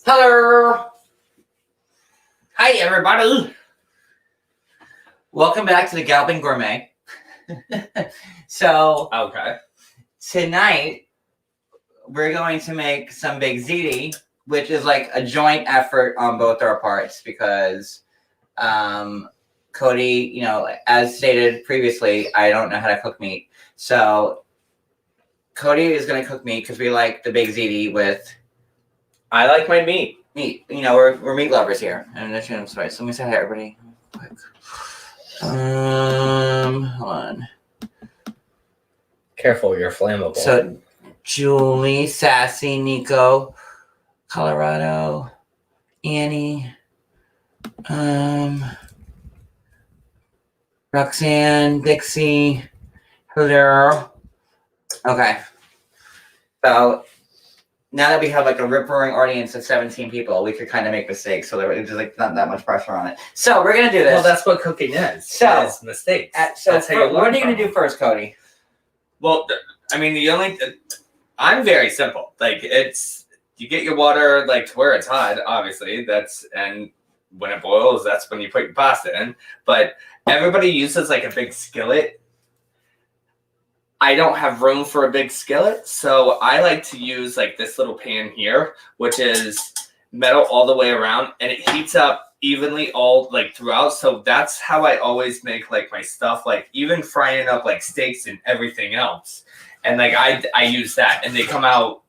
Hello. Hi, everybody. Welcome back to the Galloping Gourmet. So, Okay. tonight we're going to make some big ziti, which is like a joint effort on both our parts because Cody, as stated previously, I don't know how to cook meat. So, Cody is going to cook meat because we like the big ziti with I like my meat. meat. We're meat lovers here. And I'm sorry. So let me say hi, everybody. Quick. Hold on. Careful, you're flammable. So, Julie, Sassy, Nico, Colorado, Annie, Roxanne, Dixie, hello. Okay. So now that we have like a rip-roaring audience of 17 people, we could kind of make mistakes. So there's like not that much pressure on it. So we're gonna do this. Well, that's what cooking is. So is mistakes. That's how what are you gonna do first, Cody? Well, I mean, I'm very simple. Like you get your water like to where it's hot. Obviously, and when it boils, that's when you put your pasta in. But everybody uses like a big skillet. I don't have room for a big skillet, so I like to use like this little pan here, which is metal all the way around, and it heats up evenly all like throughout. So that's how I always make like my stuff, like even frying up like steaks and everything else. And like I use that, and they come out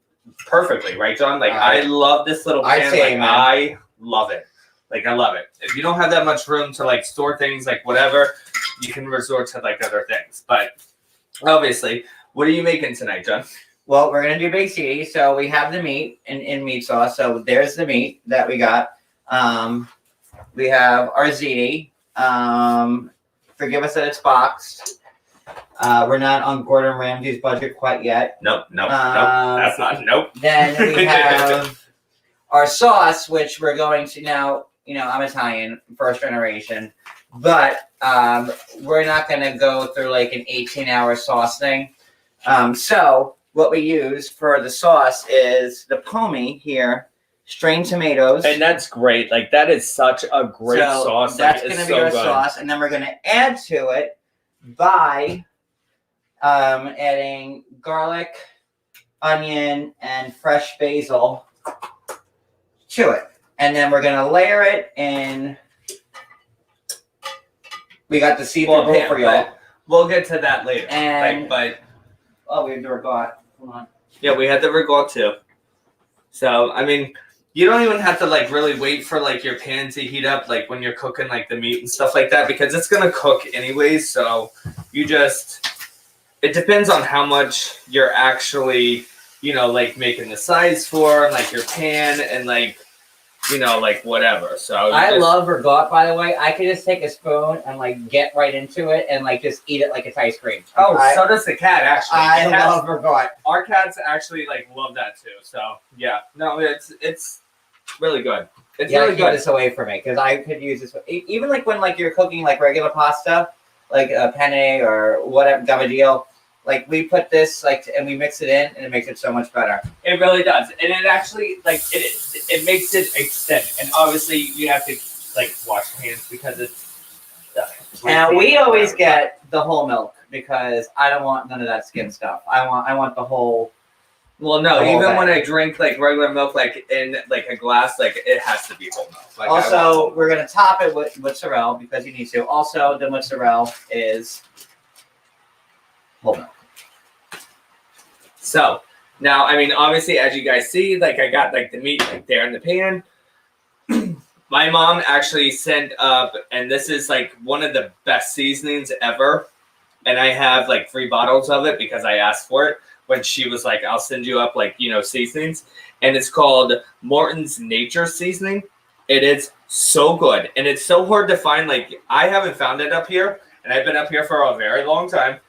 perfectly, right, John? Like I love this little pan. I love it. Like I love it. If you don't have that much room to like store things, like whatever, you can resort to like other things, but. Obviously, what are you making tonight, John? Well, we're gonna do big ziti. So we have the meat in meat sauce. So there's the meat that we got. We have our ziti. Forgive us that it's boxed. We're not on Gordon Ramsay's budget quite yet. Nope. That's not. Nope. Then we have our sauce, which we're going to now. I'm Italian, first generation. But we're not going to go through like an 18-hour sauce thing. So what we use for the sauce is the pommy here, strained tomatoes. And that's great. Like that is such a great sauce. That's going to be our sauce. And then we're going to add to it by adding garlic, onion, and fresh basil to it. And then we're going to layer it in... We got the see-through bowl for y'all. We'll get to that later. And we have the regot. Hold on. Yeah, we had the regot too. So I mean, you don't even have to like really wait for like your pan to heat up, like when you're cooking like the meat and stuff like that, because it's gonna cook anyways. So it depends on how much you're actually, like making the size for, and like your pan, and like. Like whatever. So I love regot, by the way. I could just take a spoon and like get right into it and like just eat it like it's ice cream. Oh, so does the cat actually. I love regot. Our cats actually like love that too. So yeah, no, it's really good. It's really good. Keep this away from me because I could use this. Even like when like you're cooking like regular pasta, like a penne or whatever gabagio. Like we put this and we mix it in, and it makes it so much better. It really does, and it actually it makes it extend. And obviously you have to like wash hands because it's. And we always get the whole milk because I don't want none of that skin stuff. I want the whole. Well, no, even when I drink like regular milk, like in like a glass, like it has to be whole milk. Like, also, we're gonna top it with mozzarella because you need to. Also, the mozzarella is whole milk. So now, I mean, obviously, as you guys see, like I got like the meat like there in the pan. My mom actually sent up, and this is like one of the best seasonings ever. And I have like 3 bottles of it because I asked for it when she was like, I'll send you up like, seasonings. And it's called Morton's Nature Seasoning. It is so good. And it's so hard to find. Like I haven't found it up here, and I've been up here for a very long time.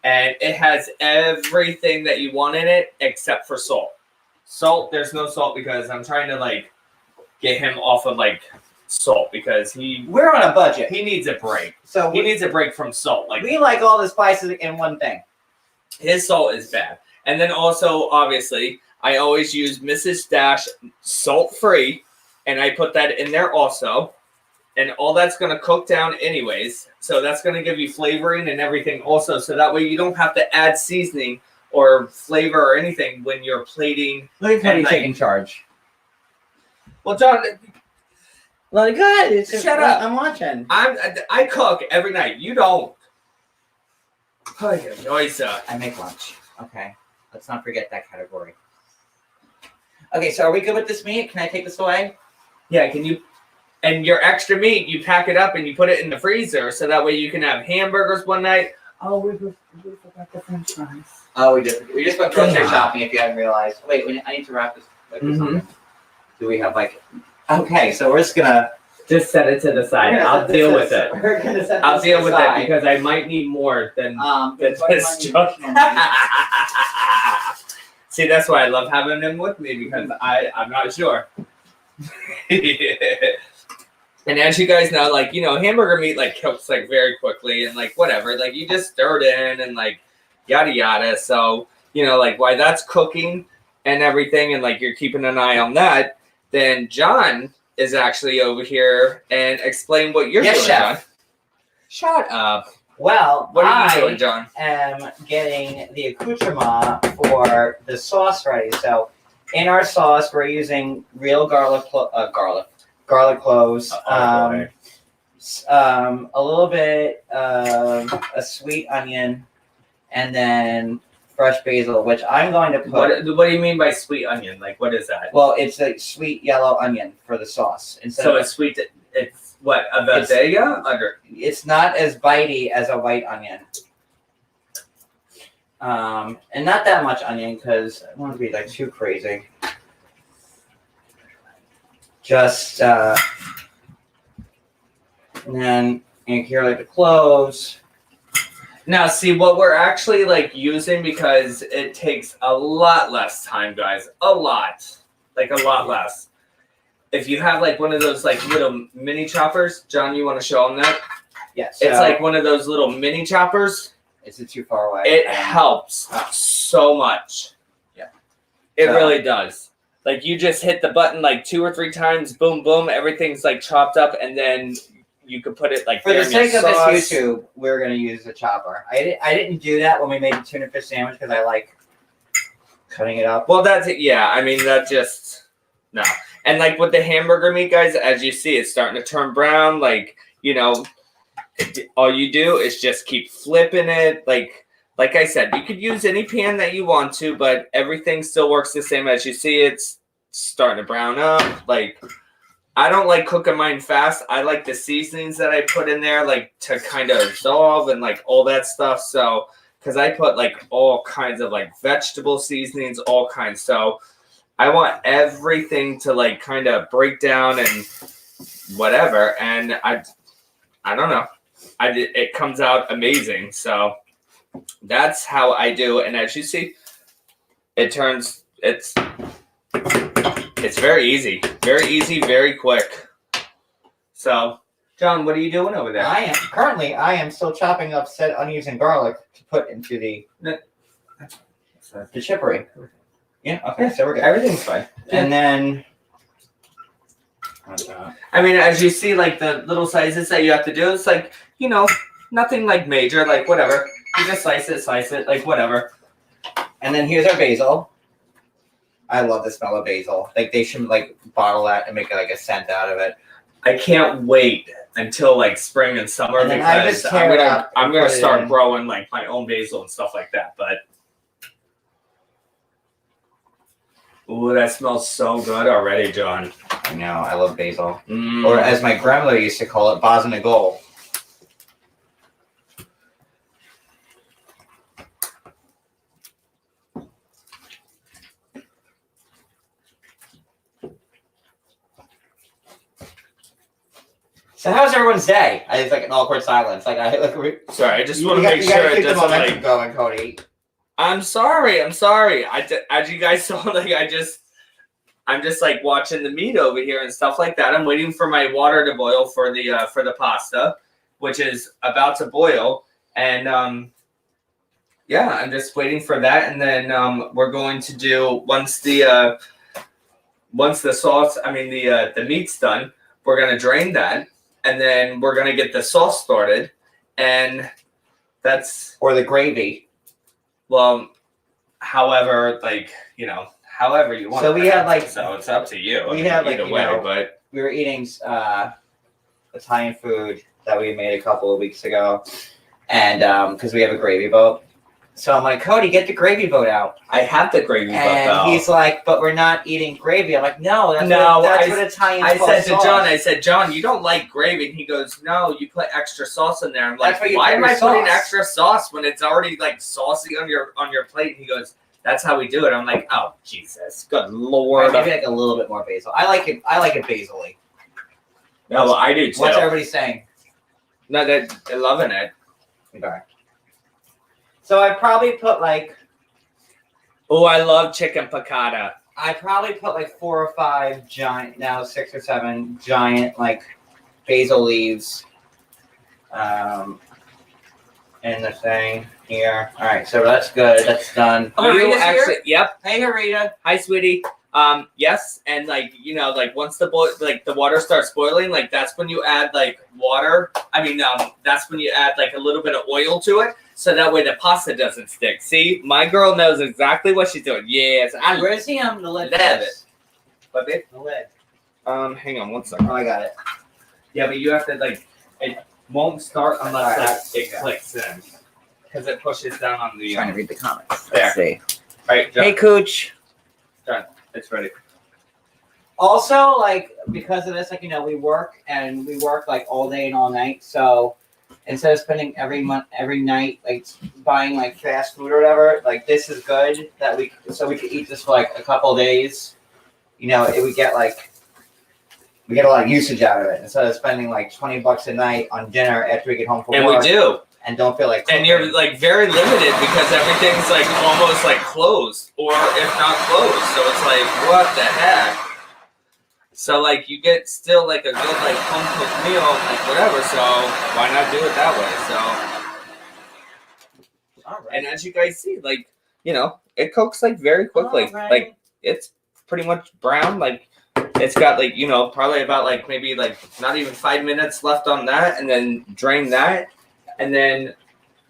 And it has everything that you want in it except for salt. Salt, there's no salt because I'm trying to like get him off of like salt because we're on a budget. He needs a break. So he needs a break from salt. Like we like all the spices in one thing. His salt is bad. And then also, obviously, I always use Mrs. Dash salt-free, and I put that in there also. And all that's going to cook down anyways. So that's going to give you flavoring and everything also. So that way you don't have to add seasoning or flavor or anything when you're plating. Look at Cody taking charge. Well, John, Well, good. Shut up. I'm watching. I cook every night. You don't. I make lunch. Okay. Let's not forget that category. Okay, so are we good with this meat? Can I take this away? Yeah, can you? And your extra meat, you pack it up and you put it in the freezer so that way you can have hamburgers one night. Oh, we forgot the French fries. Oh, we did. We just went grocery shopping. If you hadn't realized. Wait, I need to wrap this. Do we have like? Okay, so we're just gonna set it to the side. I'll deal with it. We're gonna set I'll this deal with aside. it because I might need more than this money- junk. See, that's why I love having him with me because I'm not sure. And as you guys know, like, you know, hamburger meat like cooks like very quickly and like whatever, like you just stir it in and like yada yada. So, you know, like while that's cooking and everything and like you're keeping an eye on that, then John is actually over here and explain what you're doing, Chef. John. Shut up. Well, What are you doing, John? am getting the accoutrement for the sauce ready. So, in our sauce, we're using real garlic cloves, a little bit of a sweet onion, and then fresh basil, which I'm going to put. What do you mean by sweet onion? Like, what is that? Well, it's a sweet yellow onion for the sauce. So it's sweet. It's what a bodega under. It's not as bitey as a white onion. And not that much onion because I don't want to be like too crazy. Just and then here like the cloves. Now, see what we're actually like using because it takes a lot less time, guys. A lot less. If you have like one of those like little mini choppers, John, you want to show them that? Yes. It's like one of those little mini choppers. Is it too far away? It helps so much. Yeah. It really does. Like you just hit the button like 2 or 3 times, boom, boom, everything's like chopped up, and then you could put it like for the sake of sauce. this YouTube, we're gonna use the chopper. I didn't do that when we made the tuna fish sandwich because I like cutting it up. Well, that's it. Yeah, I mean that just no. And like with the hamburger meat, guys, as you see, it's starting to turn brown. Like, you know, all you do is just keep flipping it. Like I said, you could use any pan that you want to, but everything still works the same. As you see, it's starting to brown up. Like, I don't like cooking mine fast. I like the seasonings that I put in there, like to kind of dissolve and like all that stuff. So, because I put like all kinds of like vegetable seasonings, all kinds. So, I want everything to like kind of break down and whatever. And I don't know. It comes out amazing. So that's how I do. And as you see, it's very easy, very quick. So, John, what are you doing over there? I am still chopping up said onions and garlic to put into the chippery. Yeah, okay, so we're good. Everything's fine. And then I mean, as you see, like the little sizes that you have to do, it's like, you know, nothing like major, like whatever. You just slice it, like whatever. And then here's our basil. I love the smell of basil. Like they should like bottle that and make like a scent out of it. I can't wait until like spring and summer And then I because just tear it up I'm and gonna put it start in. growing like my own basil and stuff like that. But ooh, that smells so good already, John. I know, I love basil. Or as my grandmother used to call it, Bosnagol. So how's everyone's day? It's like an awkward silence. Like Sorry, I just want to make sure it doesn't like. Going, Cody. I'm sorry. As you guys saw, like I'm just like watching the meat over here and stuff like that. I'm waiting for my water to boil for the pasta, which is about to boil. And yeah, I'm just waiting for that, and then we're going to do once the sauce, the meat's done, we're gonna drain that, and then we're gonna get the sauce started, and that's or the gravy. well, however, however you want. So we had so it's up to you. We had either way, but we were eating Italian food that we made a couple of weeks ago, and because we have a gravy boat. So I'm like, Cody, get the gravy boat out. I have the gravy boat. And he's like, but we're not eating gravy. I'm like, no, that's what Italian. I said to John, you don't like gravy. And he goes, no, you put extra sauce in there. I'm like, why am I putting extra sauce when it's already like saucy on your plate? And he goes, that's how we do it. I'm like, oh Jesus, good Lord. Maybe like a little bit more basil. I like it basil-y. No, well, I do too. What's everybody saying? No, they're loving it. Okay. So I probably put like. Oh, I love chicken piccata. I probably put like 4 or 5 giant, now 6 or 7 giant like basil leaves, in the thing here. All right, so that's good. That's done. You actually, yep. Hey, Rita. Hi, sweetie. Yes, and once the water starts boiling, like that's when you add like water. That's when you add like a little bit of oil to it, so that way the pasta doesn't stick. See, my girl knows exactly what she's doing. Yes, Where's the lid? Love it. What, babe? The lid. Hang on one second. Oh, I got it. Yeah, but you have to it won't start unless it clicks in, because it pushes down on the. Trying to read the comments. There. Let's see. All right, Hey, Cooch. Done. It's ready. Also, because of this, we work like all day and all night. So instead of spending every night buying fast food or whatever, this is good that we could eat this for a couple of days. We get a lot of usage out of it instead of spending $20 a night on dinner after we get home from work. And we do. And don't feel like cooking. And you're very limited because everything's almost closed, or if not closed. So it's what the heck? So you get still a good home cooked meal, whatever. So why not do it that way? So all right. And as you guys see, it cooks very quickly. Right. It's pretty much brown. It's got probably about maybe not even 5 minutes left on that, and then drain that. And then,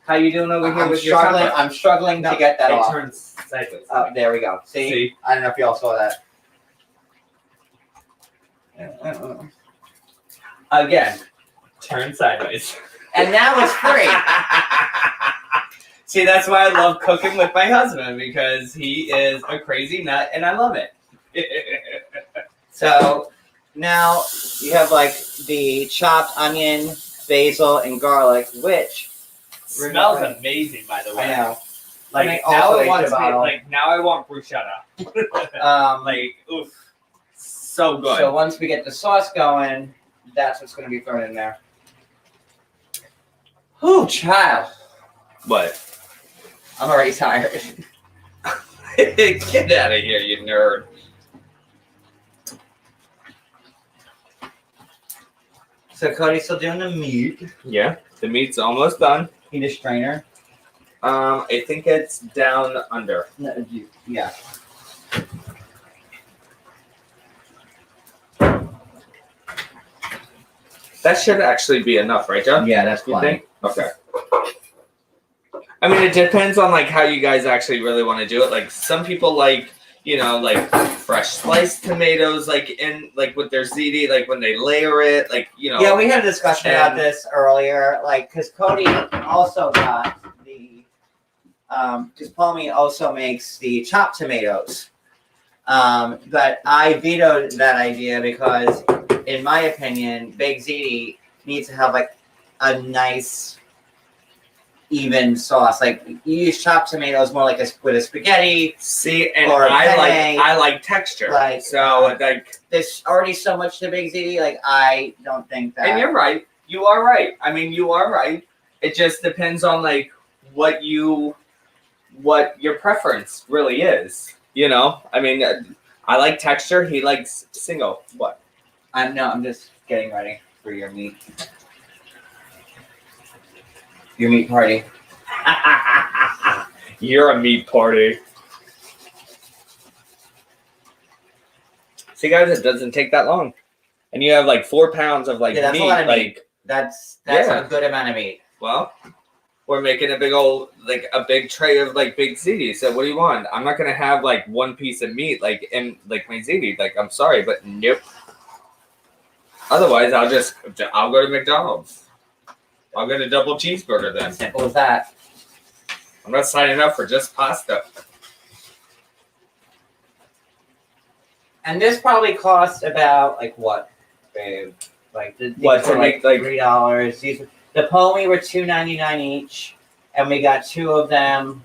how you doing over here with your chocolate? I'm struggling to get that off. It turns sideways. Oh, there we go. See? I don't know if y'all saw that. Again, turn sideways. And now it's free. See, that's why I love cooking with my husband, because he is a crazy nut, and I love it. So, now you have the chopped onion, basil, and garlic, which smells amazing, by the way. I know. Now I want bruschetta. Oof, so good. So once we get the sauce going, that's what's going to be thrown in there. Whew, child. What? I'm already tired. Get out of here, you nerd. So Cody's still doing the meat. Yeah, the meat's almost done. Need a strainer? I think it's down under. No, yeah. That should actually be enough, right, John? Yeah, that's fine. Okay. It depends on how you guys actually really want to do it. Some people fresh sliced tomatoes, with their ziti, when they layer it, Yeah, we had a discussion about this earlier, because Cody also got the, because Palmy also makes the chopped tomatoes, but I vetoed that idea because, in my opinion, baked ziti needs to have a nice, even sauce. You use chopped tomatoes more with a spaghetti. See, and I like texture. There's already so much to baked ziti. I don't think that. And you're right. You are right. You are right. It just depends on what your preference really is. I like texture. He likes single. What? I'm just getting ready for your meat. Your meat party. You're a meat party. See, guys, it doesn't take that long, and you have like 4 pounds of like Yeah, that's meat. a lot of like meat. That's Yeah. a good amount of meat. Well, we're making a big old like a big tray of like big ziti. So what do you want? I'm not gonna have like one piece of meat like in like my ziti. Like I'm sorry, but nope. Otherwise, I'll go to McDonald's. I'll get a double cheeseburger then. Simple as that. I'm not signing up for just pasta. And this probably costs about like what, babe? Like these What, to were make, like- $3. The Pomi were $2.99 each, and we got 2 of them.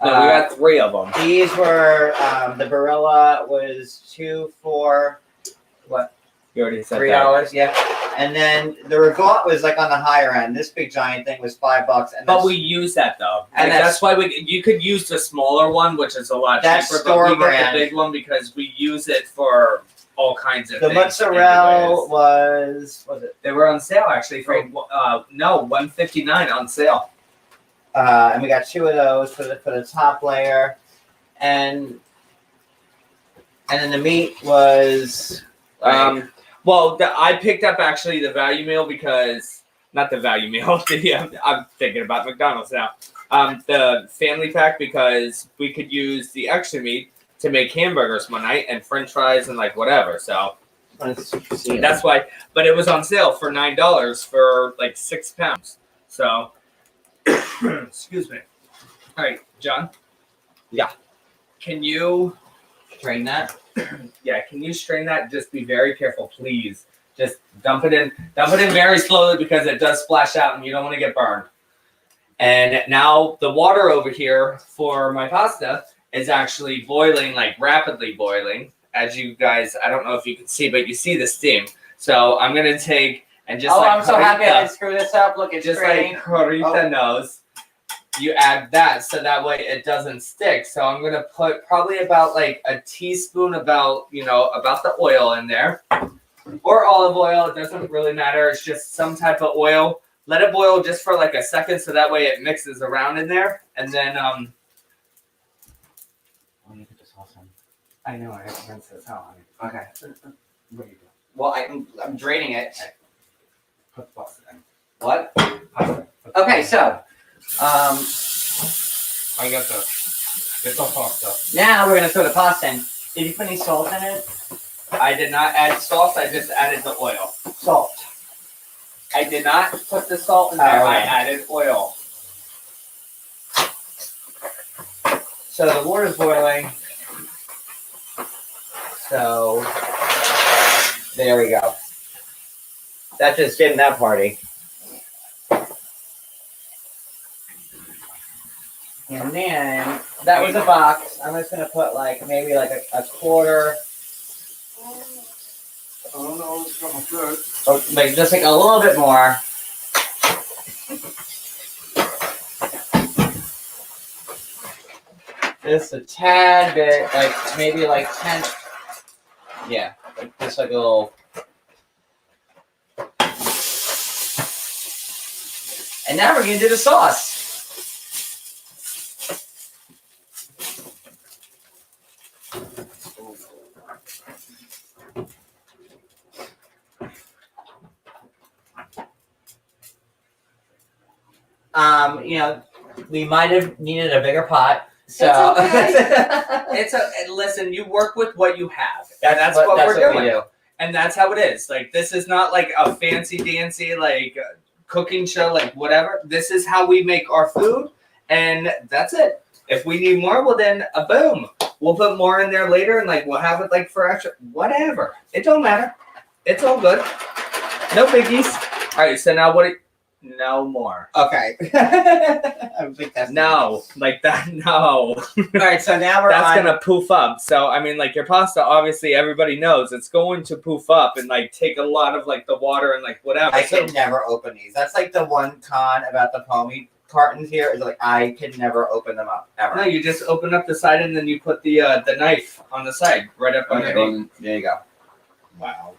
No, we got 3 of them. These were the Barilla was 2 for what? You already said that. $3, yeah. And then the Regatta was like on the higher end. This big giant thing was $5, and But we use that though, And and that's why you could use the smaller one, which is a lot That's cheaper. store But we brand. get the big one because we use it for all kinds of the things. mozzarella anyways. was it? They were on sale actually for $159 on sale. And we got 2 of those for the top layer, and then the meat was Well, I picked up actually the value meal because not the value meal. I'm thinking about McDonald's now. The family pack because we could use the extra meat to make hamburgers one night and French fries and like whatever. So that's why. But it was on sale for $9 for like 6 pounds. So excuse me. All right, John. Yeah. Can you strain that. Yeah, can you strain that? Just be very careful, please. Just dump it in very slowly because it does splash out and you don't want to get burned. And now the water over here for my pasta is actually boiling, like rapidly boiling. As you guys, I don't know if you can see, but you see the steam. So I'm gonna take and just I'm so happy I didn't screw this up. Look, it's just straining. like Corita knows. You add that so that way it doesn't stick. So I'm gonna put probably about like a teaspoon about the oil in there, or olive oil. It doesn't really matter. It's just some type of oil. Let it boil just for like a second so that way it mixes around in there, and then you put the sauce in. I know I have to rinse this out. Okay. What are you doing? Well, I'm draining it. Put the pasta in. What? Pasta. Okay, so I got the little pasta. now we're gonna throw the pasta in. Did you put any salt in it? I did not add salt. I just added the oil. Salt. I did not put the salt in there. Oh, okay. I added oil. So the water's boiling. So there we go. That just did that party. And then that was a box. I'm just gonna put like maybe like a quarter. Oh no, it's coming good. Or like just like a little bit more. Just a tad bit, like maybe like 10. Yeah, like just like a little. And now we're gonna do the sauce. We might have needed a bigger pot. So It's listen. You work with what you have. That's what we're doing. we do. And that's how it is. Like this is not like a fancy dancy like cooking show, like whatever. This is how we make our food, and that's it. If we need more, well then boom. We'll put more in there later, and like we'll have it like for extra whatever. It don't matter. It's all good. No biggies. All right. So now what? No more. Okay. I think that's No, like that. No. All right, so now we're That's on. gonna poof up. So I mean, like your pasta, obviously everybody knows it's going to poof up and like take a lot of like the water and like whatever. I So can never open these. That's like the one con about the Pomi cartons here is like I can never open them up ever. no, you just open up the side and then you put the knife on the side right up Okay, underneath. there you go. Wow.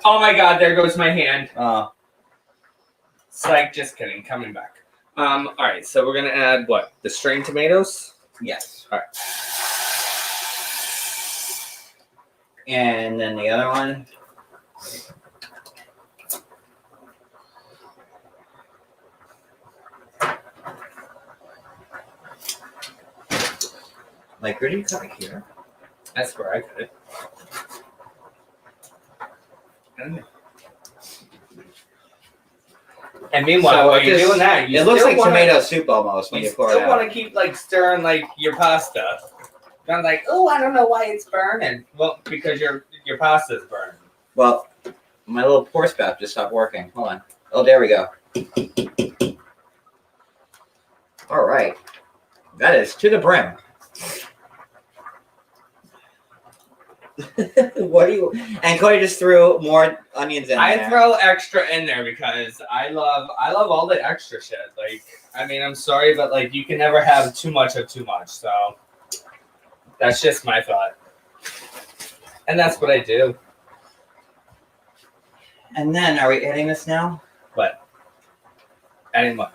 Oh my God! There goes my hand. Psych, just kidding. Coming back. All right, so we're gonna add what? The string tomatoes. Yes. All right. And then the other one. Like, where do you cut it here? That's where I cut it. And meanwhile, So while it you're just- doing that, you It looks still like wanna, tomato soup almost when You you pour it still want out. to keep like stirring like your pasta. I'm like, oh, I don't know why it's burning. Well, because your pasta's burning. Well, my little pour spout just stopped working. Hold on. Oh, there we go. All right. That is to the brim. What do you? And Cody just threw more onions in I there. throw extra in there because I love all the extra shit. Like, I mean, I'm sorry, but like, you can never have too much of too much. So that's just my thought, and that's what I do. And then, are we adding this now? But adding what?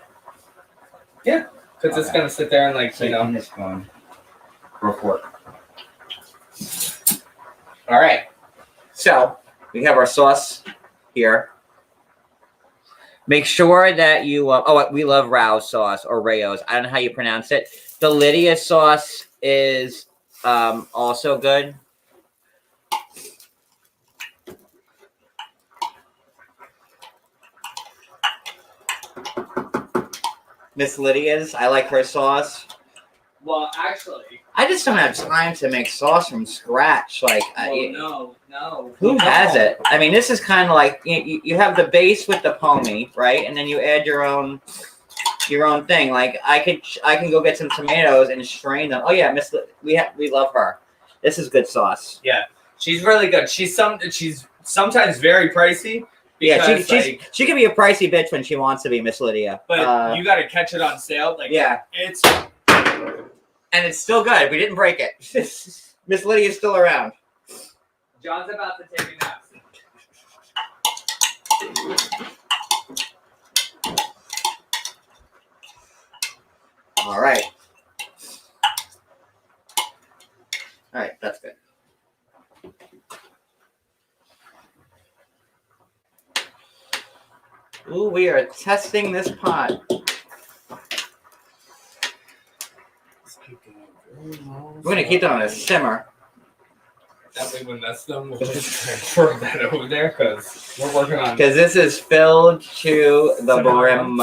Yeah, because it's Okay. gonna sit there and like you know. this one. Report. All right. So we have our sauce here. Make sure that you. We love Rao's sauce or Rao's. I don't know how you pronounce it. The Lydia sauce is also good. Miss Lydia's. I like her sauce. Well, actually, I just don't have time to make sauce from scratch. Like, no. who has it? I mean, this is kind of like you have the base with the pommy, right? And then you add your own thing. Like I can go get some tomatoes and strain them. Oh yeah, we love her. This is good sauce. Yeah, she's really good. She's sometimes very pricey. Because, She can be a pricey bitch when she wants to be, Miss Lydia. But you got to catch it on sale. Like yeah, it's and it's still good. We didn't break it. Miss Lydia's still around. John's about to take a nap. All right. All right, that's good. Ooh, we are testing this pot. We're gonna keep that on a simmer. That way, when that's done, we'll just transfer that over there because we're working on. Because this is filled to the brim.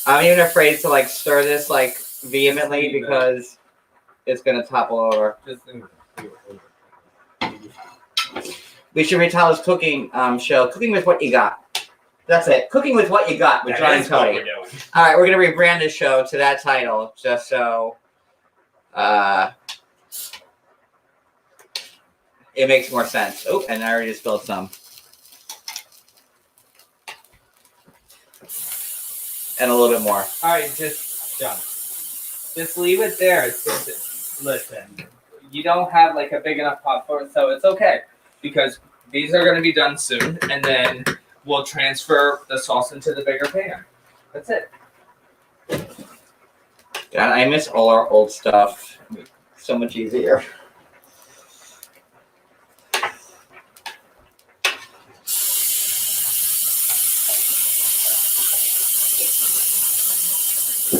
I'm even afraid to like stir this like vehemently because it's gonna topple over. We should retell this cooking show. Cooking with what you got. That's it. Cooking with what you got with John and Cody. All right, we're gonna rebrand this show to that title just so it makes more sense. Oh, and I already spilled some. And a little bit more. All right, John, just leave it there. Listen, you don't have like a big enough pot for it, so it's okay because these are going to be done soon, and then we'll transfer the sauce into the bigger pan. That's it. God, I miss all our old stuff. So much easier.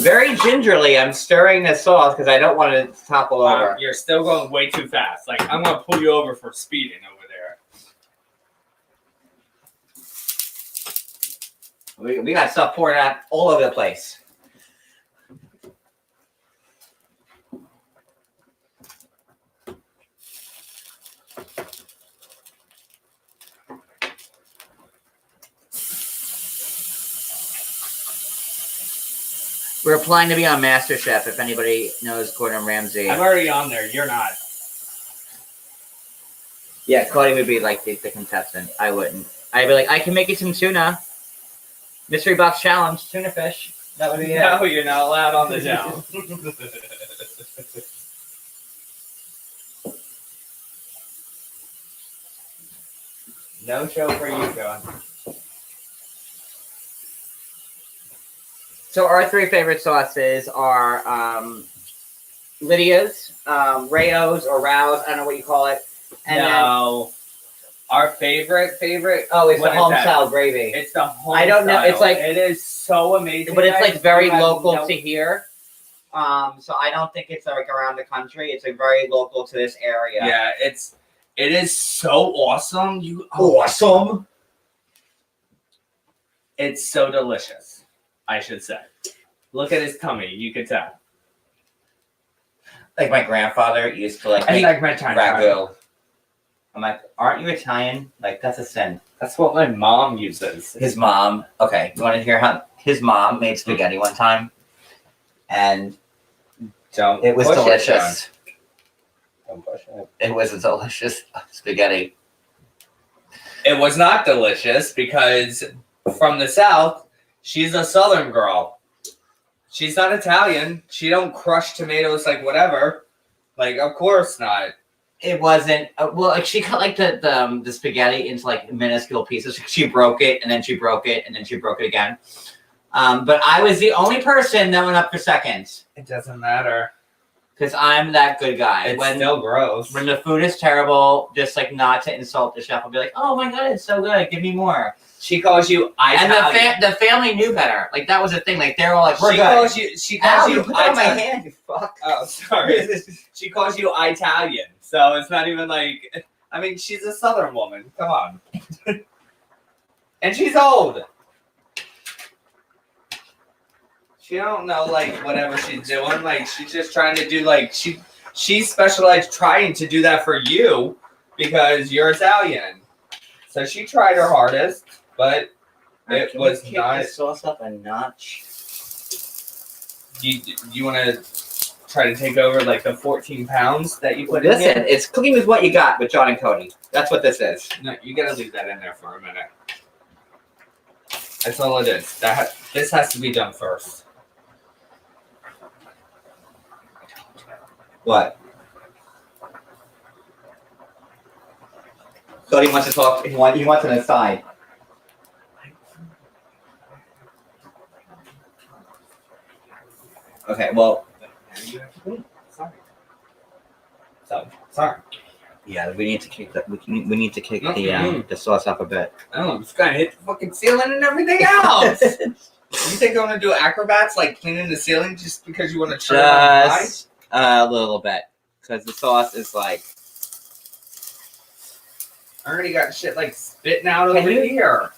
Very gingerly, I'm stirring the sauce because I don't want it to topple over. You're still going way too fast. Like I'm going to pull you over for speeding over there. We got stuff pouring out all over the place. We're applying to be on MasterChef if anybody knows Gordon Ramsay. I'm already on there. You're not. Yeah, Cody would be like the contestant. I wouldn't. I'd be like, I can make you some tuna. Mystery box challenge, tuna fish. That would be it. No, you're not allowed on the show. No show for you, John. So our three favorite sauces are Lydia's, Rayo's or Rao's, I don't know what you call it. And no, our favorite. oh, it's what the is home that? style gravy. It's the home. I don't know, style. it's like- it is so amazing, But it's guys. like very You have local no- to here. So I don't think it's like around the country. It's like very local to this area. Yeah, it is so awesome. Awesome. It's so delicious. I should say. Look at his tummy. You could tell. Like my grandfather used to like I make like my Chinese. ragu. I'm like, aren't you Italian? Like that's a sin. That's what my mom uses. His mom. Okay, you want to hear how his mom made spaghetti one time, and Don't it was push delicious. Don't push it. It was a delicious spaghetti. It was not delicious because from the South, she's a Southern girl. She's not Italian. She don't crush tomatoes like whatever. Like, of course not. It wasn't well. Like she cut like the spaghetti into like minuscule pieces. She broke it and then she broke it and then she broke it again. But I was the only person that went up for seconds It doesn't matter. because I'm that good guy. It's still gross. When the food is terrible, just like not to insult the chef, I'll be like, "Oh my god, it's so good! Give me more." She calls you Italian. And the family knew better. Like that was the thing. Like they're all like, "We're She good." calls you. She Ow, calls you you put that on my Italian. hand, you fuck. Oh, sorry. She calls you Italian, so it's not even like. I mean, she's a Southern woman. Come on. And she's old. She don't know like whatever she's doing. Like she's just trying to do like she specialized trying to do that for you because you're Italian. So she tried her hardest, but it was Kick not. the sauce up a notch. You want to try to take over like the 14 pounds that you put in Listen, here? it's cooking with what you got with John and Cody. That's what this is. No, you gotta leave that in there for a minute. That's all it is. This has to be done first. What? Cody wants to talk. He wants an aside. Okay, well, Sorry. So sorry. yeah, we need to kick the we need to kick Mhm. the sauce up a bit. Oh, I'm just gonna hit the fucking ceiling and everything else. You think I'm gonna do acrobats like cleaning the ceiling just because you want to turn it on high? Just a little bit, because the sauce is like. I already got shit like spitting out Can over you- here.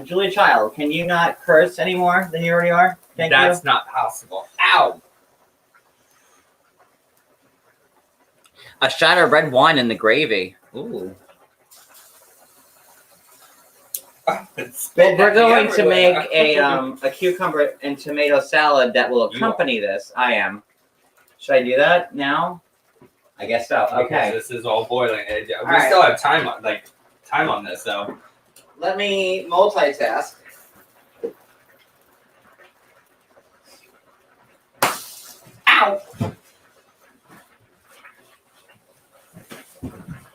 Julia Child, can you not curse any more than you already are? Thank That's you. not possible. Ow! A shot of red wine in the gravy. Ooh. Spit We're going to everywhere. make a cucumber and tomato salad that will accompany this. I am. Should I do that now? I guess so. Because Okay. this is all boiling. We right. still have time on this though. Let me multitask. Ow!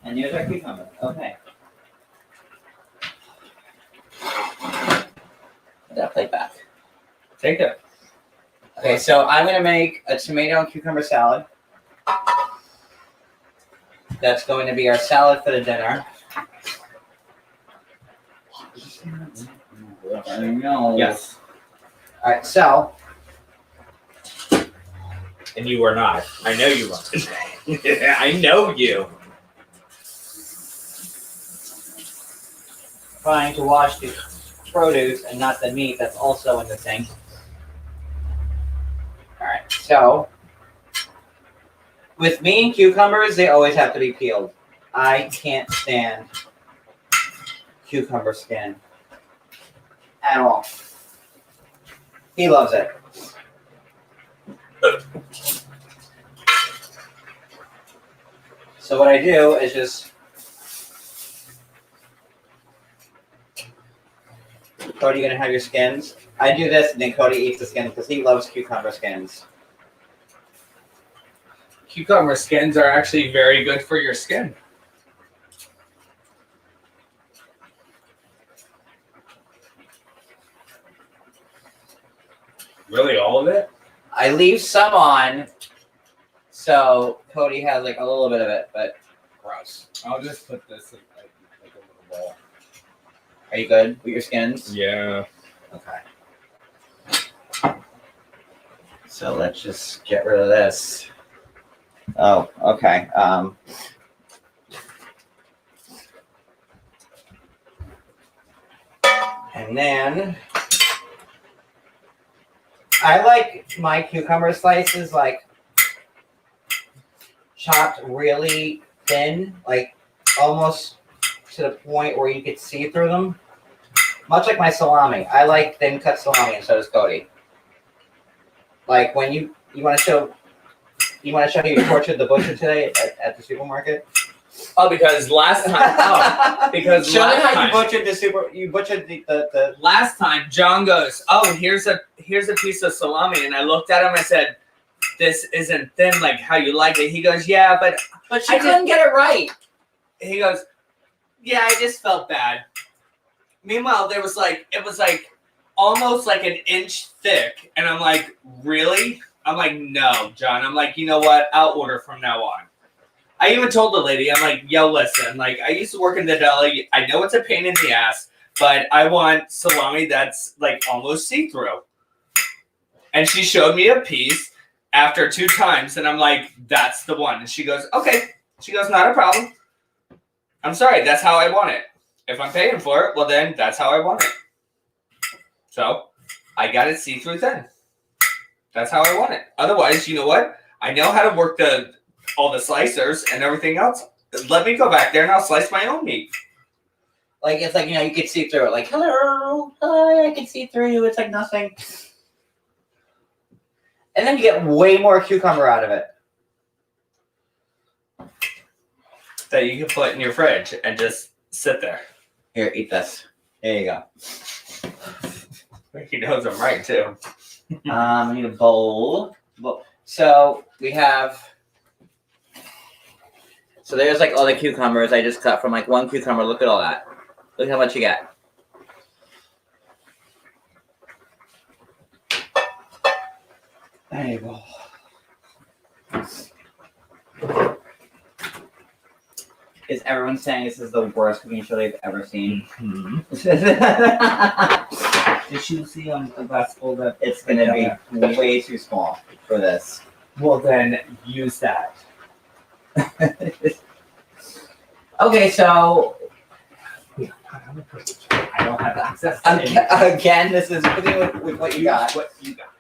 And here's our cucumber. Okay. Put that plate back. Take it. Okay, so I'm gonna make a tomato and cucumber salad. That's going to be our salad for the dinner. I know. Yes. All right, so And you were not. I know you weren't. I know you. trying to wash the produce and not the meat that's also in the sink. All right, so with me and cucumbers, they always have to be peeled. I can't stand cucumber skin at all. He loves it. So what I do is just Cody, you gonna have your skins? I do this, and then Cody eats the skins because he loves cucumber skins. Cucumber skins are actually very good for your skin. Really, all of it? I leave some on, so Cody has like a little bit of it, but gross. I'll just put this in like a little bowl. Are you good with your skins? Yeah. Okay. So let's just get rid of this. Oh, okay. And then I like my cucumber slices like chopped really thin, like almost to the point where you could see through them. Much like my salami. I like thin cut salami, and so does Cody. Like when you want to show how you tortured the butcher today at the supermarket. Oh, because last time. Because Show me last how time, you butchered the last time John goes, "Oh, here's a piece of salami," and I looked at him and said, "This isn't thin like how you like it." He goes, "Yeah, but she couldn't get it right. He goes, "Yeah, I just felt bad." Meanwhile, it was like almost like an inch thick, and I'm like, "Really?" I'm like, "No, John." I'm like, "You know what? I'll order from now on." I even told the lady, I'm like, "Yo, listen, like I used to work in the deli. I know it's a pain in the ass, but I want salami that's like almost see-through." And she showed me a piece after 2 times, and I'm like, "That's the one." And she goes, "Okay." She goes, "Not a problem. I'm sorry, that's how I want it. If I'm paying for it, well then that's how I want it." So I got it see-through thin. That's how I want it. Otherwise, you know what? I know how to work all the slicers and everything else. Let me go back there and I'll slice my own meat. Like it's like you could see through it. Like hello, hi, I can see through you. It's like nothing. And then you get way more cucumber out of it. That you can put in your fridge and just sit there. Here, eat this. There you go. He knows I'm right too. I need a bowl. So we have. So there's like all the cucumbers I just cut from like one cucumber. Look at all that. Look how much you get. There you go. Is everyone saying this is the worst cooking show they've ever seen? Mm-hmm. Did you see on the glass bowl that It's gonna be way too small for this. Well, then use that. Okay, so I don't have access to anything. again, this is cooking with what you got. What you got?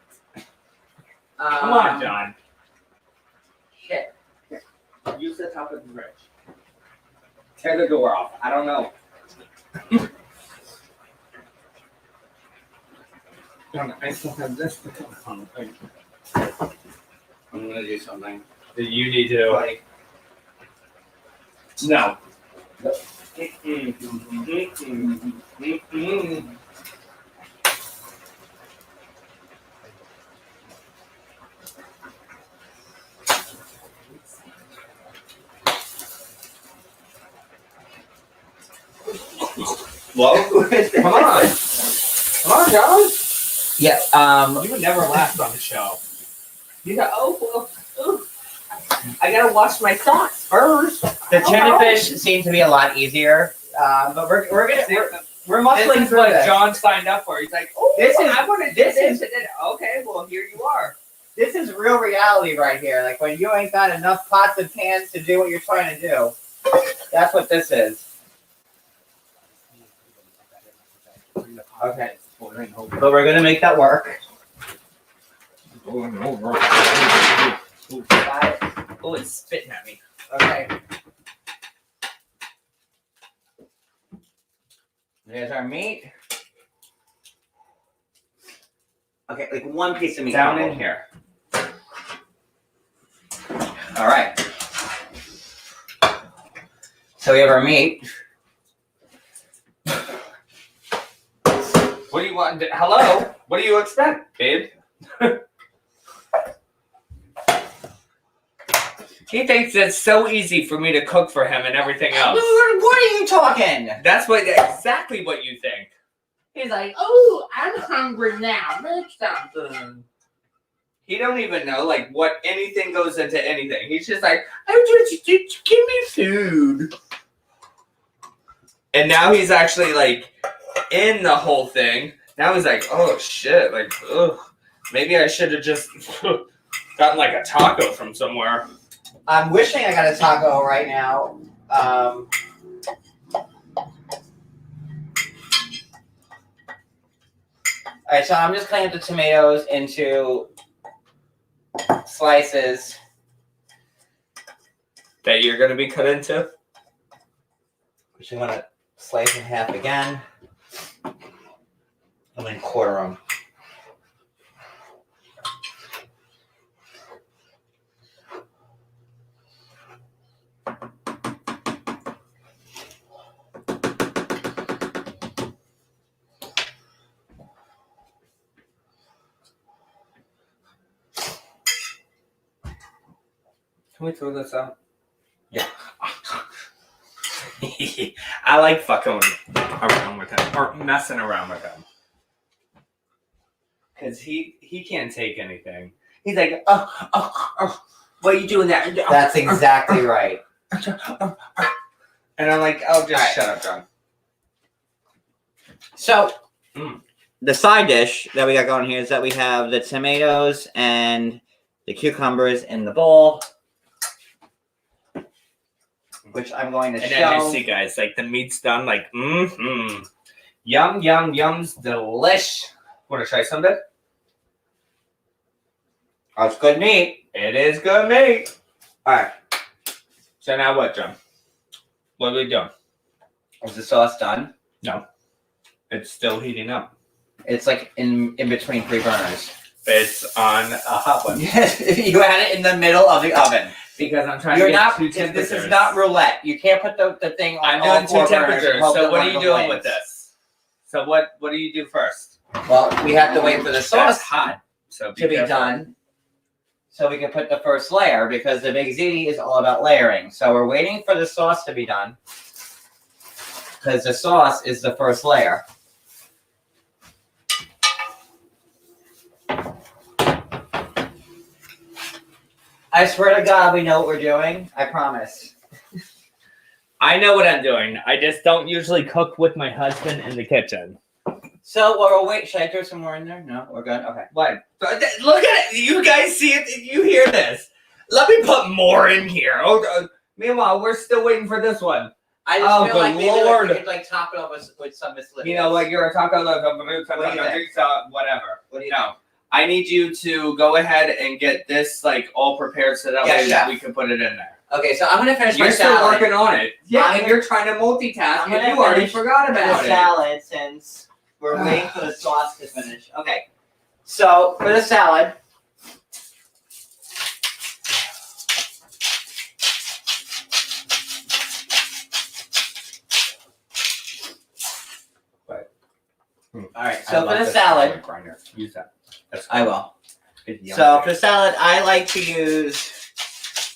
Come on, John. Shit. Use the top of the fridge. Tear the door off. I don't know. John, I still have this to come on. I'm gonna do something. You need to. Like, No. Well, come on. Come on, John. Yeah. You would never last on the show. You got, I gotta wash my socks first. The tuna fish seems to be a lot easier, but we're muscling This is through what this. John signed up for. He's like, "Oh, This is- I want to do this this." is- Okay, well, here you are. This is real reality right here. Like when you ain't got enough pots and pans to do what you're trying to do. That's what this is. Okay. But we're gonna make that work. Got it. Oh, it's spitting at me. Okay. There's our meat. Okay, like one piece of meat. Down in here. All right. So we have our meat. What do you want? Hello? What do you expect, babe? He thinks it's so easy for me to cook for him and everything else. What are you talking? That's exactly what you think. He's like, oh, I'm hungry now. Make something. He don't even know like what anything goes into anything. He's just like, I just give me food. And now he's actually like in the whole thing. Now he's like, oh shit, like, ugh. Maybe I should have just gotten like a taco from somewhere. I'm wishing I got a taco right now. Alright, so I'm just cutting up the tomatoes into slices. That you're gonna be cut into? Which I'm gonna slice in half again. And then quarter them. Can we throw this out? Yeah. I like fucking around with him or messing around with him. Cause he can't take anything. He's like, what are you doing there? That's exactly right. And I'm like, oh, just shut up, John. So, the side dish that we got going here is that we have the tomatoes and the cucumbers in the bowl, which I'm going to And show. then you see, guys, like the meat's done, like, yum, yum, yum's delish. Want to try some of it? Oh, it's good meat. It is good meat. All right. So now what, John? What are we doing? Is the sauce done? No. It's still heating up. It's like in between 3 burners. It's on a hot one. You had it in the middle of the oven. Because I'm trying You're to get not. 2 temperatures. This is not roulette. You can't put the thing on. I'm all doing 2 4 burners and temperatures. hope So that what one are of you them doing wins. with this? So what do you do first? Well, we have to wait for the That's sauce hot. So to be careful. done, so we can put the first layer, because the Big Ziti is all about layering. So we're waiting for the sauce to be done, because the sauce is the first layer. I swear to God, we know what we're doing. I promise. I know what I'm doing. I just don't usually cook with my husband in the kitchen. So, well, wait. Should I throw some more in there? No, we're good. Okay. What? Look at it. You guys see it? You hear this? Let me put more in here. Oh, meanwhile, we're still waiting for this one. I just Oh, feel good like maybe Lord. we could like top it up with some miscellaneous. You know what? You're a taco, whatever. What do you No. I need you to go ahead and get this like all prepared so that way that we can put it in there. Okay, so I'm gonna finish my You're still salad. working on it. Yeah, I'm and gonna- you're trying to multitask I'm and gonna you already finish forgot the about it. salad since we're waiting for the sauce to finish. Okay, so for the salad, all right. So for the salad, Grinder. Use that. That's I will. good. So for salad, I like to use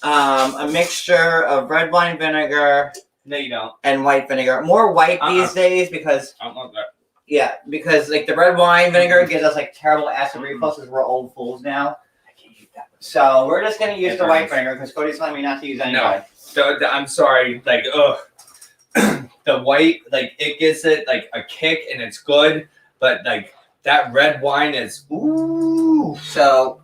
a mixture of red wine vinegar No, you don't. and white vinegar. More white these days because I don't want that. because like the red wine vinegar gives us like terrible acid reflux because we're old fools now. I can't eat that. So we're just gonna use It the white burns. vinegar because Cody's telling me not to use any No. white. So I'm sorry. Like, ugh. The white, like, it gives it like a kick and it's good, but like that red wine is ooh. So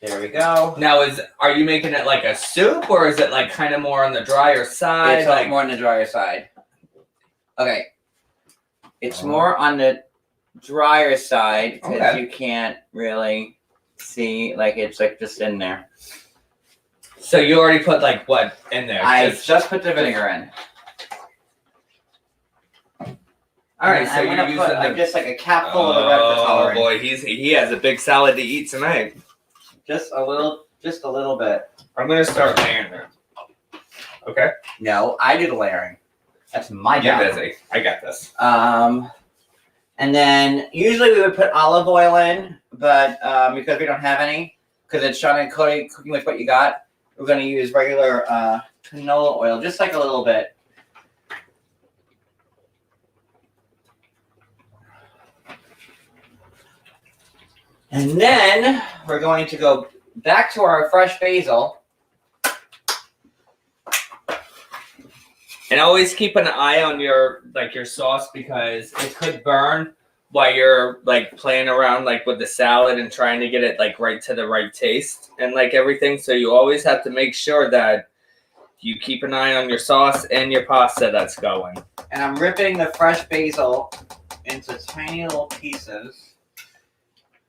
there we go. Now, are you making it like a soup or is it like kind of more on the drier side? It's like more on the drier side. Okay. It's more on the drier side because Okay. you can't really see, like it's like just in there. So you already put like what in there? I just put the vinegar in. All right. And So I'm you're gonna using put the. like just like a capful of the red for Oh coloring. boy, he has a big salad to eat tonight. Just a little bit. I'm gonna start layering it. Okay. No, I do the layering. That's my You're job. busy. I got this. And then usually we would put olive oil in, but because we don't have any, because it's Sean and Cody cooking with what you got, we're going to use regular canola oil, just like a little bit. And then we're going to go back to our fresh basil. And always keep an eye on your sauce because it could burn while you're like playing around like with the salad and trying to get it like right to the right taste and like everything. So you always have to make sure that you keep an eye on your sauce and your pasta that's going. And I'm ripping the fresh basil into tiny little pieces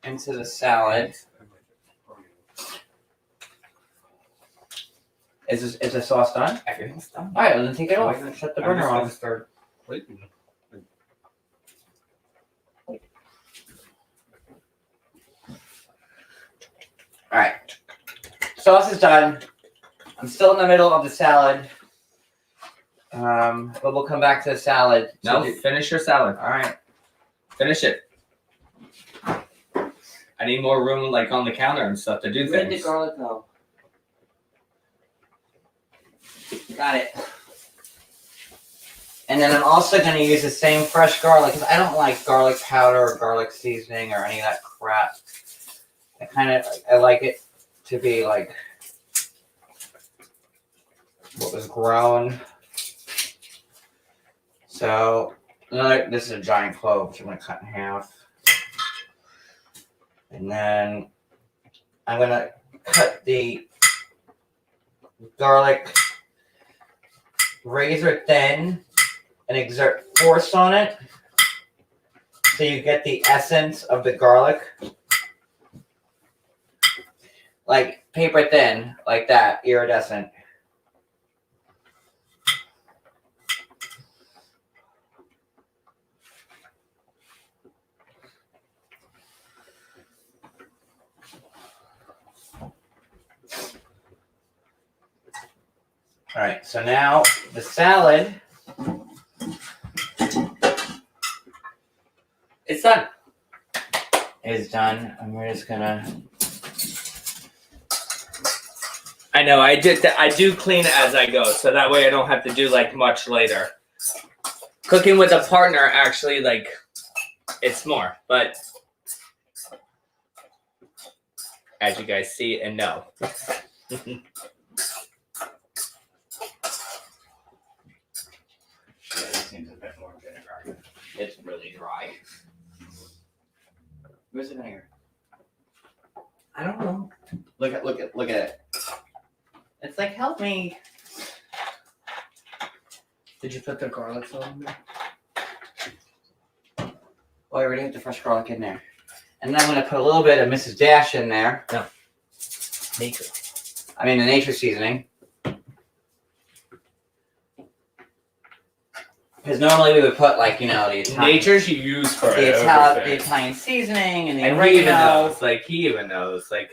into the salad. Is the sauce done? Everything's done. All right, then take it off and shut the burner off. Start plating. All right, sauce is done. I'm still in the middle of the salad, but we'll come back to the salad. No, finish your salad. All right. Finish it. I need more room like on the counter and stuff to do Where did the things. garlic go? Got it. And then I'm also going to use the same fresh garlic because I don't like garlic powder or garlic seasoning or any of that crap. I like it to be like what was grown. So this is a giant clove, which I'm going to cut in half. And then I'm going to cut the garlic razor thin and exert force on it so you get the essence of the garlic. Like paper thin, like that, iridescent. All right, so now the salad It's done. is done, and we're just gonna. I know. I do clean it as I go, so that way I don't have to do like much later. Cooking with a partner actually like it's more, but as you guys see and know. Seems a bit more vinegar. It's really dry. Where's the vinegar? I don't know. Look at it. It's like, help me. Did you put the garlic salt in there? Oh, I already have the fresh garlic in there. And then I'm going to put a little bit of Mrs. Dash in there. No. Nature. I mean, the nature seasoning. Because normally we would put, like, the Italian. Nature's you use for the it. Italian seasoning and the And oregano. he even knows. Like, he even knows. Like,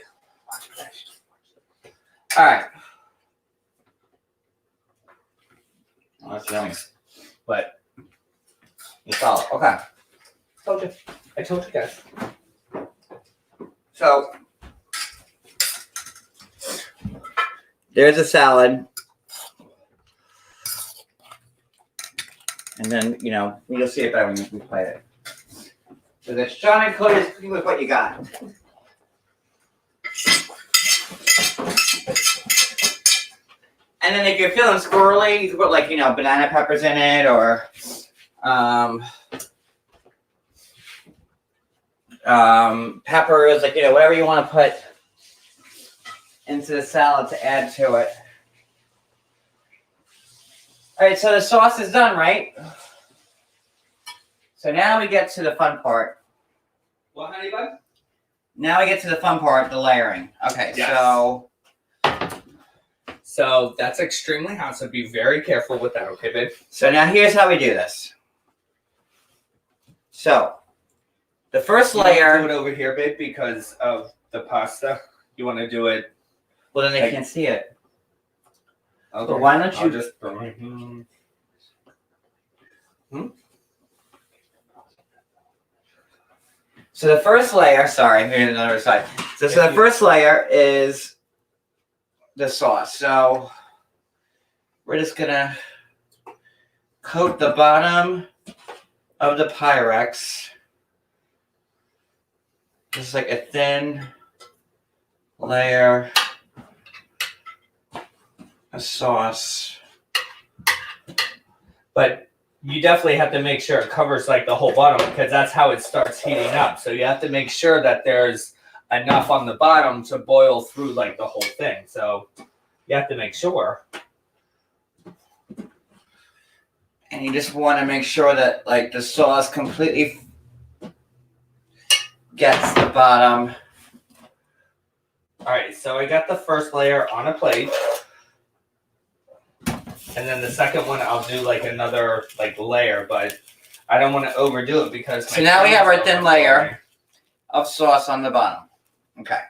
All right. Oh, that's yummy. but It's all okay. I told you guys. So there's a salad. And then, you'll see it better when we play it. So that's John and Cody's cooking with what you got. And then if you're feeling squirrely, you can put banana peppers in it or peppers, whatever you want to put into the salad to add to it. All right, so the sauce is done, right? So now we get to the fun part. What, honey bun? Now we get to the fun part, the layering. Okay, Yes. So that's extremely hot, so be very careful with that, okay, babe? So now here's how we do this. So the first You want to layer. do it over here, babe, because of the pasta. You want to do it. Well, then they can't see it. Okay. But why don't I'll you just. So the first layer, sorry, here's another side. So the first layer is the sauce. So we're just gonna coat the bottom of the Pyrex just like a thin layer of sauce. But you definitely have to make sure it covers like the whole bottom because that's how it starts heating up. So you have to make sure that there's enough on the bottom to boil through like the whole thing. So you have to make sure. And you just want to make sure that like the sauce completely gets the bottom. All right, so I got the first layer on a plate. And then the second one, I'll do like another like layer, but I don't want to overdo it because. So now we have our thin layer of sauce on the bottom. Okay.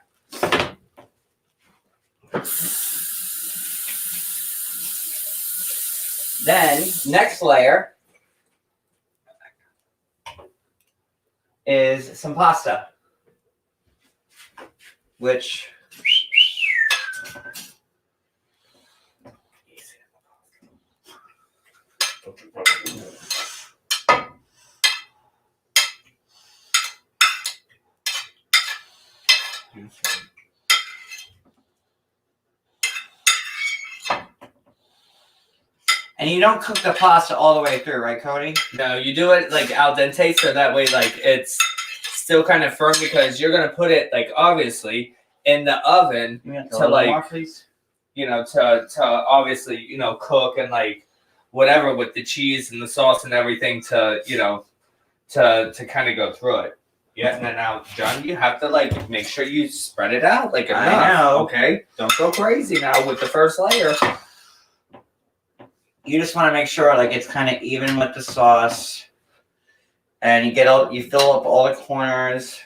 Then next layer is some pasta, which and you don't cook the pasta all the way through, right, Cody? No, you do it like al dente, so that way like it's still kind of firm because you're gonna put it like obviously in the oven to like more, please? to obviously cook and like whatever with the cheese and the sauce and everything to to kind of go through it. Yeah, and then now, John, you have to like make sure you spread it out like enough. I know. Okay, don't go crazy now with the first layer. You just want to make sure like it's kind of even with the sauce, and you fill up all the corners.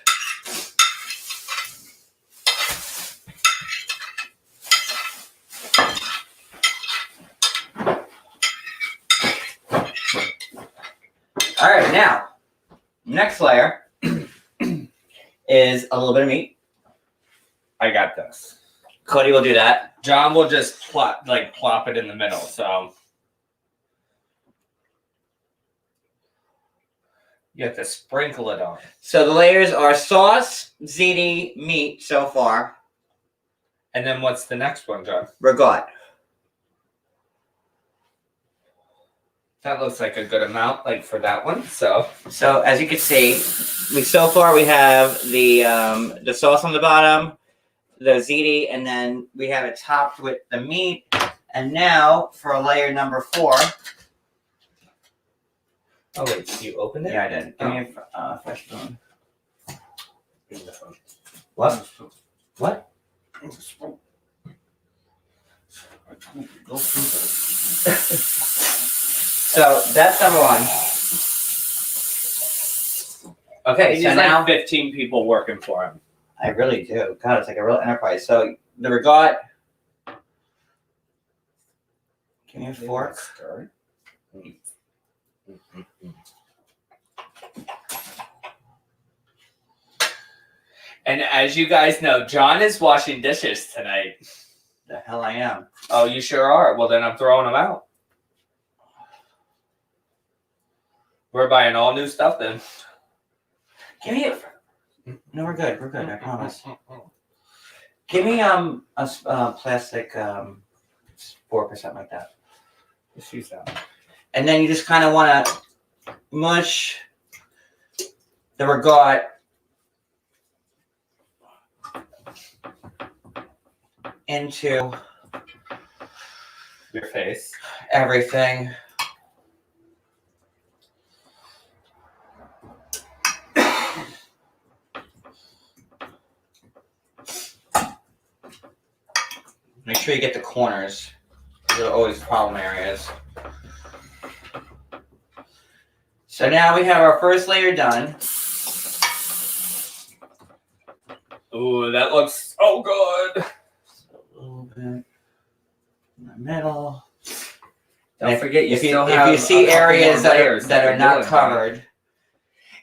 All right, now next layer is a little bit of meat. I got this. Cody will do that. John will just plop it in the middle. So you have to sprinkle it on. So the layers are sauce, ziti, meat so far. And then what's the next one, John? Regat. That looks like a good amount, like for that one. So as you can see, so far we have the sauce on the bottom, the ziti, and then we have it topped with the meat. And now for layer number 4. oh wait, you opened it? Yeah, I did. Give me a fresh spoon. What? What? So that's number 1. Okay, He's so like now 15 people working for him. I really do. God, it's like a real enterprise. So the regat. Give me a fork. And as you guys know, John is washing dishes tonight. The hell I am. Oh, you sure are? Well, then I'm throwing them out. We're buying all new stuff then. Give me a. No, we're good. We're good. I promise. Give me a plastic fork or something like that. Just use that. And then you just kind of want to mush the regat into Your face. everything. Make sure you get the corners. Those are always problem areas. So now we have our first layer done. Ooh, that looks so good. A little bit in the middle. Don't forget, If you see areas that are not covered,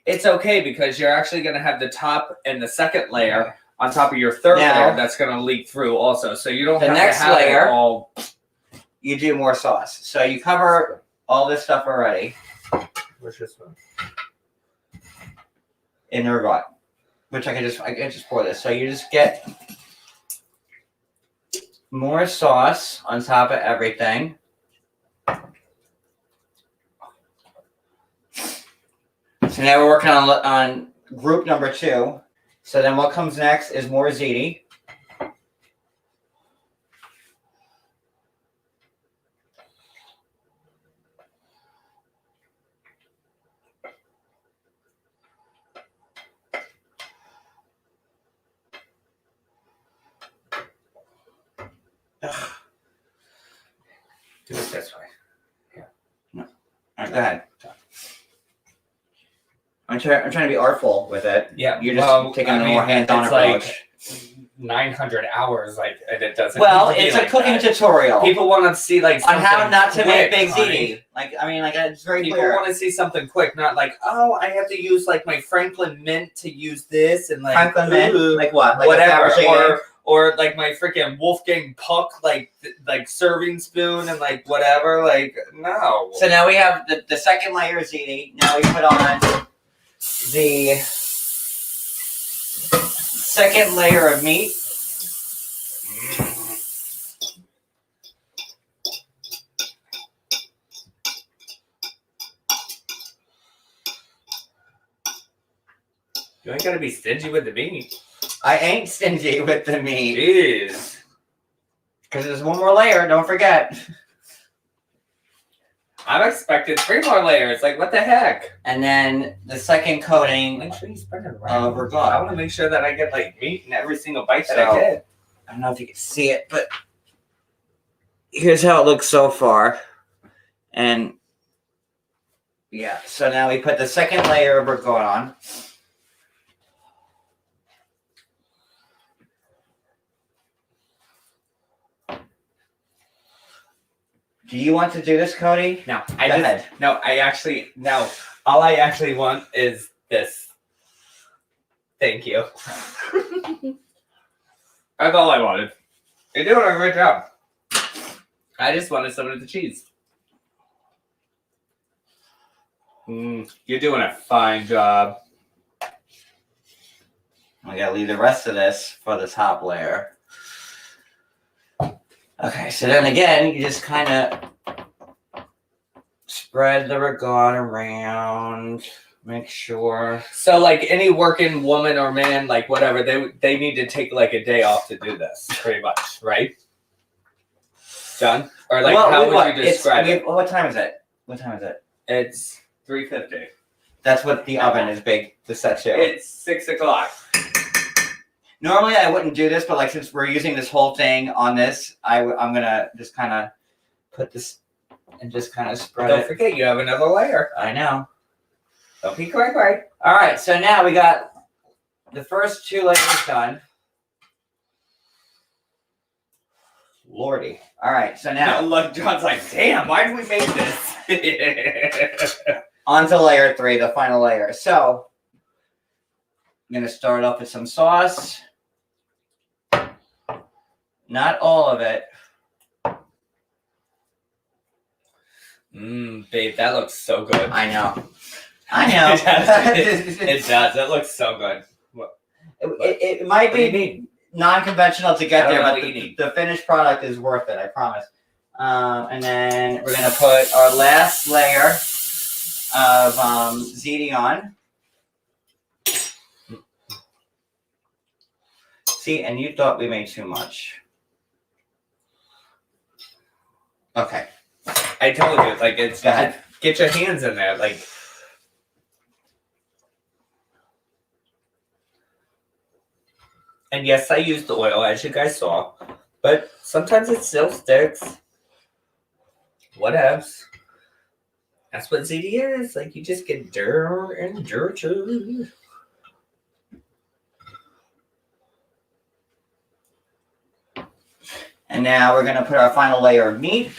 it's okay because you're actually going to have the top and the second layer on top of your third layer that's going to leak through also. So you don't the have next to have layer, it all. you do more sauce. So you cover all this stuff already Where's this one? in the regat. which I can just pour this. So you just get more sauce on top of everything. So now we're working on group number 2. So then what comes next is more ziti. Do it this way. All right, go ahead. I'm trying to be artful with it. Yeah, You're just taking a more hands-on approach. Like 900 hours, like, and it doesn't. Well, need to be it's a like cooking that. tutorial People want to see like on how something not to make quick, big honey. ziti. Like it's very People clear. want to see something quick, not like, oh, I have to use like my Franklin mint to use this and like Franklin mint, ooh, like what? Like whatever, a Fabergé? or like my freaking Wolfgang Puck like serving spoon and like whatever. Like no. So now we have the second layer of ziti. Now we put on the second layer of meat. You ain't gotta be stingy with the meat. I ain't stingy with the meat. Jeez. Because there's one more layer, don't forget. I'm expecting 3 more layers. Like, what the heck? And then the second coating Make sure you spread it of around. I ricotta. want to make sure that I get like meat in every single bite that So- I get. I don't know if you can see it, but here's how it looks so far. And yeah, so now we put the second layer of ricotta on. Do you want to do this, Cody? No, Go ahead. All I actually want is this. Thank you. That's all I wanted. You're doing a great job. I just wanted some of the cheese. You're doing a fine job. We gotta leave the rest of this for the top layer. Okay, so then again, you just kind of spread the ricotta around, make sure. So, like any working woman or man, like whatever, they need to take like a day off to do this, pretty much, right? John, or like Well, how what? would you describe it? What time is it? What time is it? It's 3:50. That's what the oven is big to set to. It's 6 o'clock. Normally I wouldn't do this, but like since we're using this whole thing on this, I'm gonna just kind of put this and just kind of spread Don't it. forget, you have another layer. I know. Don't be quick, right? All right, so now we got the first 2 layers done. Lordy. All right, so now Look, John's like, damn, why did we make this? on to layer 3, the final layer. So I'm gonna start off with some sauce. Not all of it. Babe, that looks so good. I know. I know. It does. It looks so good. It might What do you be need? non-conventional to get I don't there, know but what you need. the finished product is worth it, I promise. And then we're gonna put our last layer of ziti on. See, and you thought we made too much. Okay. I told you, like, it's Go ahead. get your hands in there, like. And yes, I used the oil, as you guys saw, but sometimes it still sticks. Whatevs. That's what ziti is. Like, you just get dirt and dirty. And now we're gonna put our final layer of meat.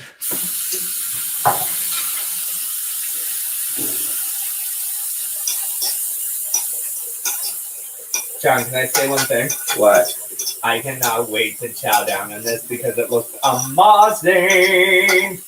John, can I say one thing? What? I cannot wait to chow down on this because it looks amazing.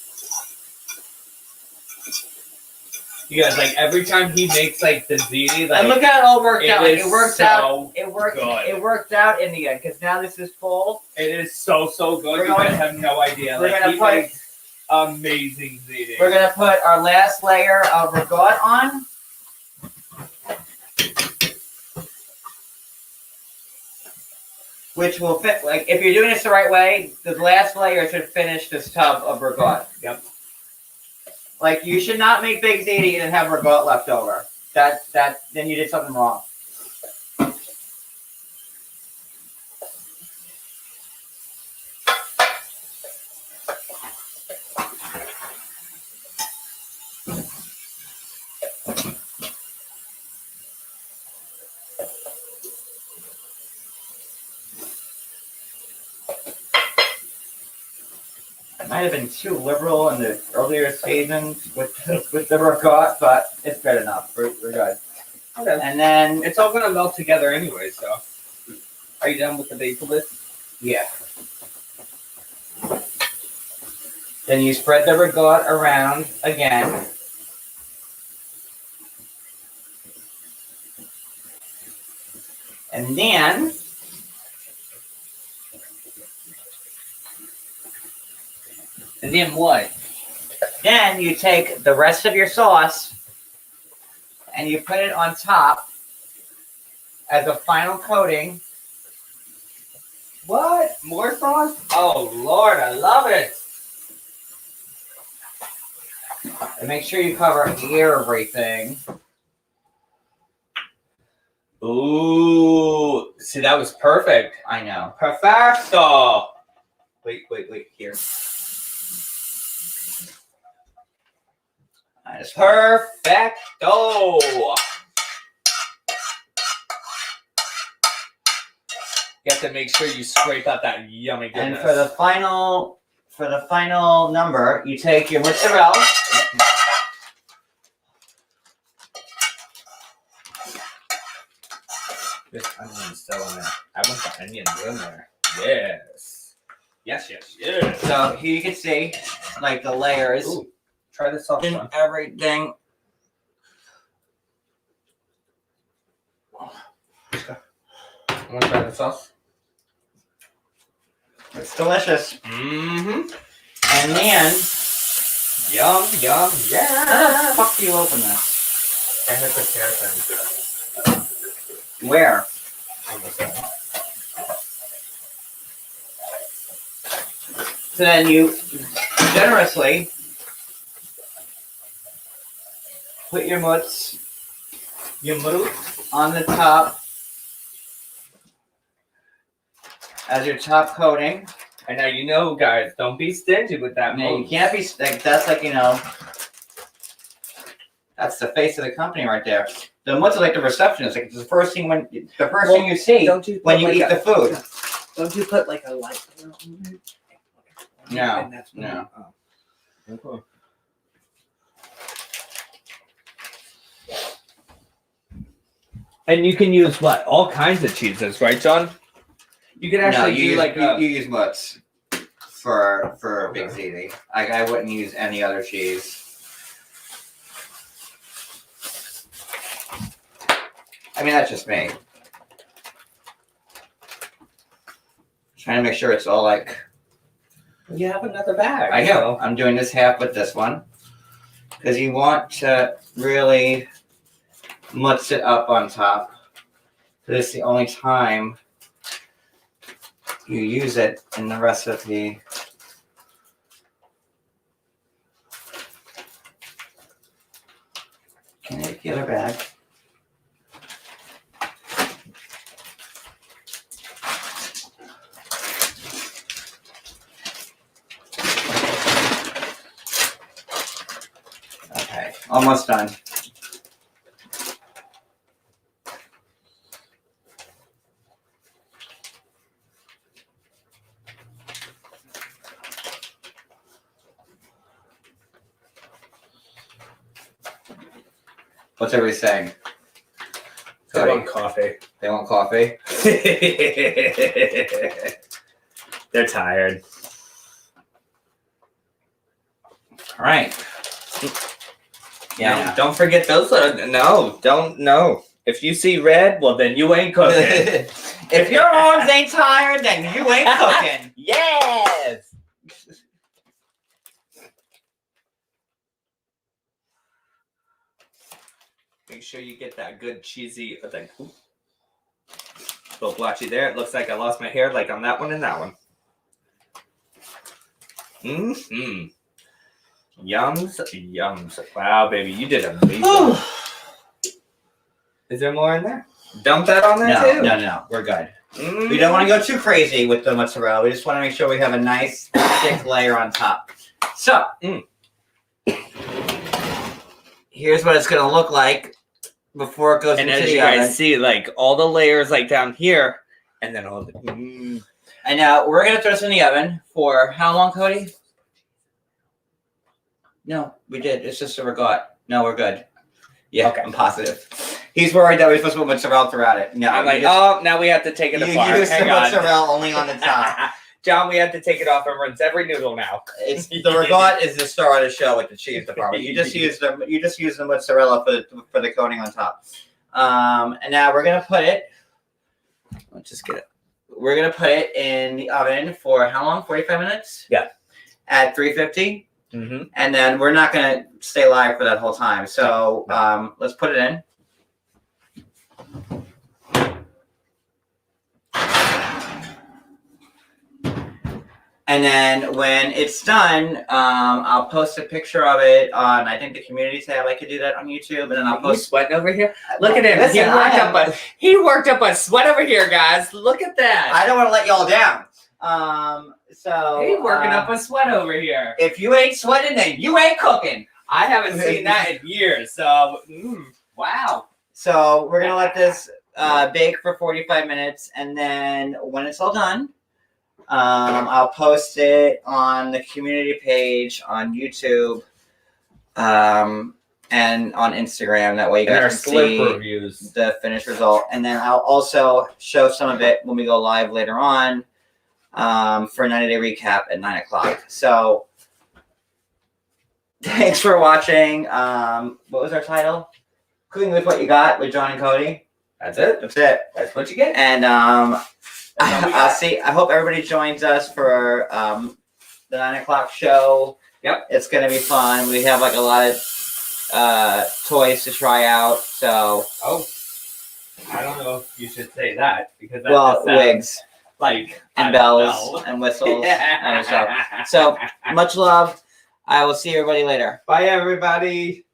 You guys, like every time he makes like the ziti, like and look how it all worked out. Like, is it worked so out. It worked. good. It worked out in the end because now this is full. It is so good. We're You guys going- have no idea. we're Like gonna he put- makes amazing ziti. We're gonna put our last layer of regatta on. Which will fit, like, if you're doing this the right way, the last layer should finish this tub of regatta. Yep. Like, you should not make big ziti and then have regatta left over. Then you did something wrong. Might have been too liberal in the earlier seasons with the regatta, but it's good enough. We're good. Okay. And then, It's all gonna melt together anyway. So, are you done with the basil lid? yeah. Then you spread the regatta around again. And then what? Then you take the rest of your sauce and you put it on top as a final coating. What? More sauce? Oh Lord, I love it. And make sure you cover everything. Ooh, see that was perfect. I know. Perfecto. Wait, here. I just Perfecto. You have to make sure you scrape out that yummy goodness. And for the final number, you take your mozzarella. This onion is still in there. I want the onions in there. Yes. Yes. So here you can see like the layers Ooh, try the sauce and one. everything. I want to try the sauce. It's delicious. Mm-hmm. And then Yum. how Yeah. the fuck do you open this? I hit the carrot Where? on the side. So then you generously put your mutz on the top as your top coating. And now you know, guys, don't be stingy with that. Now you can't be like that's like that's the face of the company right there. The mutz is like the receptionist. Like it's the first thing thing you see Don't you when put you like eat a- the food. Don't you put like a light on it? No, And that's when no. oh. And you can use what? All kinds of cheeses, right, John? You can actually do like you use mutz for big ziti. I wouldn't use any other cheese. I mean that's just me. Trying to make sure it's all like you have another bag. I know. I'm doing this half with this one because you want to really mutz it up on top. This is the only time you use it in the recipe. Can I get the other bag? Okay, almost done. What's everybody saying? They Cody, want coffee. they want coffee? They're tired. All right. Yeah. Don't forget those. No. If you see red, well then you ain't cooking. If your arms ain't tired, then you ain't cooking. Yes. Make sure you get that good cheesy thing. Little blotchy there. It looks like I lost my hair like on that one and that one. Mm-hmm. Yums. Wow, baby, you did amazing. Is there more in there? Dump that on there too. No. We're good. We don't want to go too crazy with the mozzarella. We just want to make sure we have a nice thick layer on top. So, here's what it's going to look like before it goes And into as the you oven. guys see, like all the layers like down here, and then all the. And now we're going to throw this in the oven for how long, Cody? No, we did. It's just a regat. No, we're good. Yeah, Okay. I'm positive. He's worried that we're supposed to put mozzarella throughout it. No, I'm like, now we have to take it you apart. use the Hang on. mozzarella only on the top. John, we have to take it off and rinse every noodle now. It's the regat is the star of the show with the cheese department. You just use the mozzarella for the coating on top. And now we're gonna put it. Let's just get it. We're gonna put it in the oven for how long? 45 minutes. Yeah. At 350. Mm-hmm. And then we're not gonna stay live for that whole time. So let's put it in. And then when it's done, I'll post a picture of it on, I think, the community tab. I could do that on YouTube, and then I'll You post. sweating over here? Look at him. Listen, He worked up a sweat over here, guys. Look at that. I don't want to let y'all down. So He's working up a sweat over here. If you ain't sweating, then you ain't cooking. I haven't seen that in years. So, wow. So we're gonna let this bake for 45 minutes, and then when it's all done, I'll post it on the community page on YouTube, and on Instagram. That way you guys can see reviews. the finished result. And then I'll also show some of it when we go live later on, for a 90-day recap at 9 o'clock. So thanks for watching. What was our title? Cooking with What You Got with John and Cody. That's it. That's it. That's what you get. And I'll see. I hope everybody joins us for the 9 o'clock show. Yep. It's gonna be fun. We have like a lot of toys to try out. So I don't know if you should say that because that wigs like and bells and whistles and stuff. So much love. I will see everybody later. Bye, everybody.